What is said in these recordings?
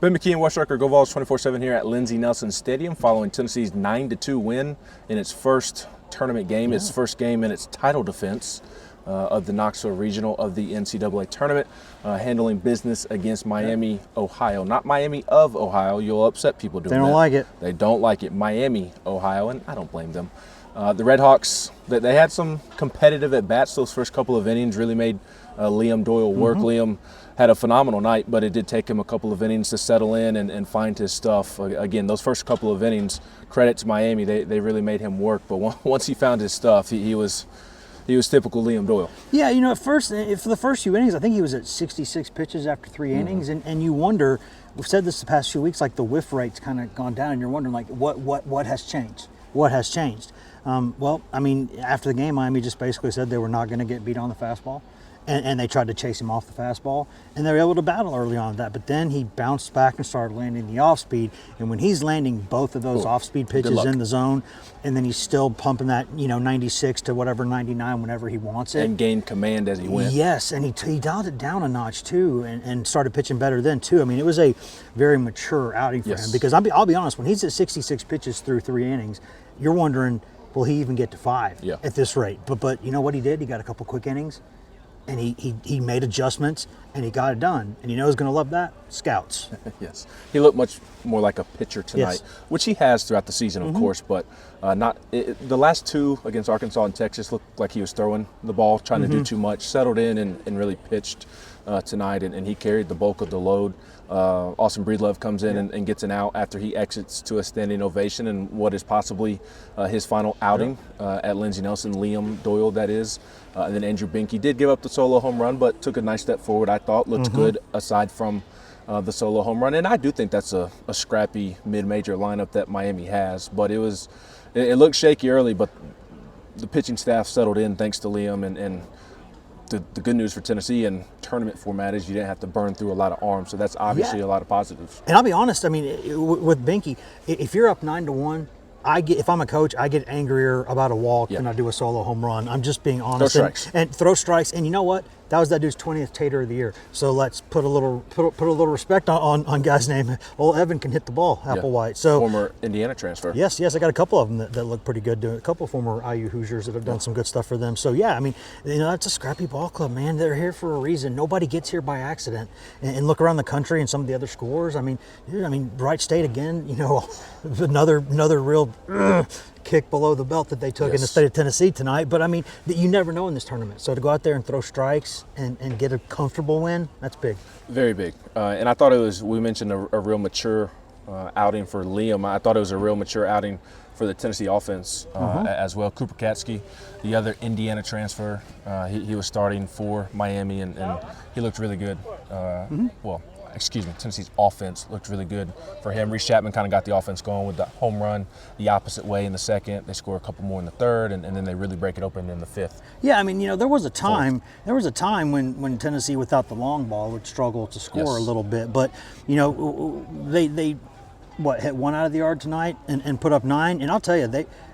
Ben McKee and West Rucker, Go Vols 24/7 here at Lindsey Nelson Stadium following Tennessee's 9-2 win in its first tournament game, its first game in its title defense of the Knoxville Regional of the NCAA Tournament, handling business against Miami, Ohio. Not Miami of Ohio. You'll upset people doing that. They don't like it. They don't like it. Miami, Ohio, and I don't blame them. The Redhawks, they had some competitive at-bats those first couple of innings, really made Liam Doyle work. Liam had a phenomenal night, but it did take him a couple of innings to settle in and find his stuff. Again, those first couple of innings, credit to Miami, they really made him work. But once he found his stuff, he was typical Liam Doyle. Yeah, at first, for the first few innings, I think he was at 66 pitches after 3 innings, and you wonder, we've said this the past few weeks, like the whiff rate's kind of gone down, and you're wondering, like, what has changed? What has changed? Well, I mean, after the game, Miami just basically said they were not going to get beat on the fastball, and they tried to chase him off the fastball, and they were able to battle early on that. But then he bounced back and started landing the off-speed, and when he's landing both of those off-speed pitches in the zone, and then he's still pumping that 96 to whatever 99 whenever he wants it, and gained command as he went. Yes, and he dialed it down a notch too, and started pitching better then too. I mean, it was a very mature outing for him, because I'll be honest, when he's at 66 pitches through 3 innings, you're wondering, will he even get to 5 at this rate? But you know what he did? He got a couple quick innings, and he made adjustments, and he got it done. And you know who's going to love that? Scouts. Yes. He looked much more like a pitcher tonight, which he has throughout the season, of course, but the last 2 against Arkansas and Texas looked like he was throwing the ball, trying to do too much, settled in and really pitched tonight, and he carried the bulk of the load. Austin Breedlove comes in and gets an out after he exits to a standing ovation in what is possibly his final outing at Lindsey Nelson. Liam Doyle, that is. And then Andrew Binky did give up the solo home run, but took a nice step forward, I thought. Looked good aside from the solo home run. And I do think that's a scrappy mid-major lineup that Miami has. But it looked shaky early, but the pitching staff settled in thanks to Liam. And the good news for Tennessee in tournament format is you didn't have to burn through a lot of arms. So that's obviously a lot of positives. And I'll be honest, I mean, with Binky, if you're up 9-1, if I'm a coach, I get angrier about a walk than I do a solo home run. I'm just being honest. Throw strikes. And throw strikes. And you know what? That was that dude's 20th Tater of the year. So let's put a little respect on guys' name. Old Evan can hit the ball, Applewhite. So former Indiana transfer. Yes, I got a couple of them that look pretty good. A couple of former IU Hoosiers that have done some good stuff for them. So yeah, I mean, that's a scrappy ball club, man. They're here for a reason. Nobody gets here by accident. And look around the country and some of the other scores. I mean, Wright State again. Another real kick below the belt that they took in the state of Tennessee tonight. But I mean, you never know in this tournament. So to go out there and throw strikes and get a comfortable win, that's big. Very big. And I thought we mentioned a real mature outing for Liam. I thought it was a real mature outing for the Tennessee offense as well. Cooper Katsky, the other Indiana transfer, he was starting for Miami, and he looked really good. Tennessee's offense looked really good for him. Reese Chapman kind of got the offense going with the home run the opposite way in the second. They score a couple more in the third, and then they really break it open in the 5th. Yeah, I mean, there was a time when Tennessee without the long ball would struggle to score a little bit, but they hit 1 out of the yard tonight and put up 9, and I'll tell you,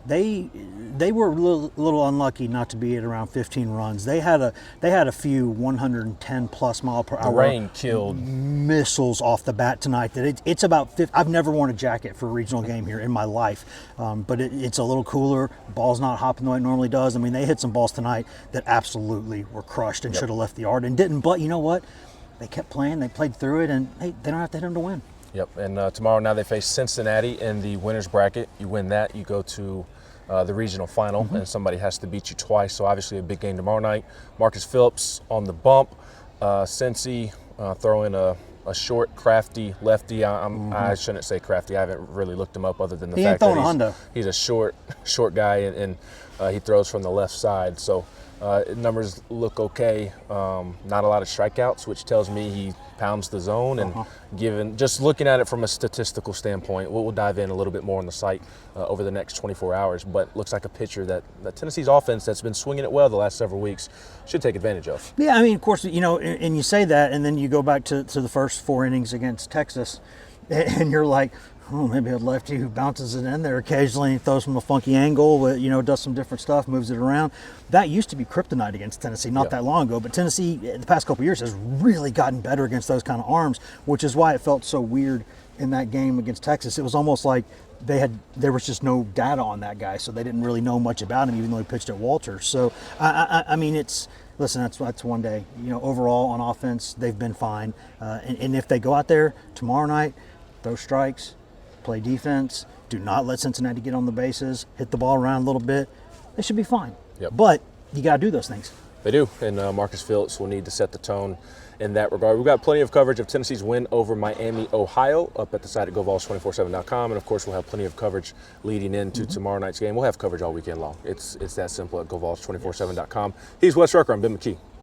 they were a little unlucky not to be at around 15 runs. They had a few 110 plus mile per hour rain killed missiles off the bat tonight. That it's about 50. I've never worn a jacket for a regional game here in my life, but it's a little cooler. Ball's not hopping the way it normally does. I mean, they hit some balls tonight that absolutely were crushed and should have left the yard and didn't. But you know what? They kept playing. They played through it, and they don't have to hit them to win. Yep, and tomorrow now they face Cincinnati in the winner's bracket. You win that, you go to the regional final, and somebody has to beat you twice. So obviously a big game tomorrow night. Marcus Phillips on the bump. Cincy throwing a short, crafty lefty. I shouldn't say crafty. I haven't really looked him up other than the fact that he's a short guy, and he throws from the left side. So numbers look okay. Not a lot of strikeouts, which tells me he pounds the zone. And just looking at it from a statistical standpoint, we'll dive in a little bit more on the site over the next 24 hours. But looks like a pitcher that Tennessee's offense that's been swinging it well the last several weeks should take advantage of. Yeah, I mean, of course, and you say that, and then you go back to the first 4 innings against Texas, and you're like, oh, maybe a lefty who bounces it in there occasionally, throws from a funky angle, does some different stuff, moves it around. That used to be kryptonite against Tennessee not that long ago, but Tennessee, the past couple of years, has really gotten better against those kind of arms, which is why it felt so weird in that game against Texas. It was almost like there was just no data on that guy, so they didn't really know much about him, even though he pitched at Walter. So, I mean, listen, that's one day. Overall on offense, they've been fine. And if they go out there tomorrow night, throw strikes, play defense, do not let Cincinnati get on the bases, hit the ball around a little bit, they should be fine. Yep. But you got to do those things. They do, and Marcus Phillips will need to set the tone in that regard. We've got plenty of coverage of Tennessee's win over Miami, Ohio, up at the site at GoVols247.com, and of course we'll have plenty of coverage leading into tomorrow night's game. We'll have coverage all weekend long. It's that simple at GoVols247.com. He's Wes Rucker. I'm Ben McKee.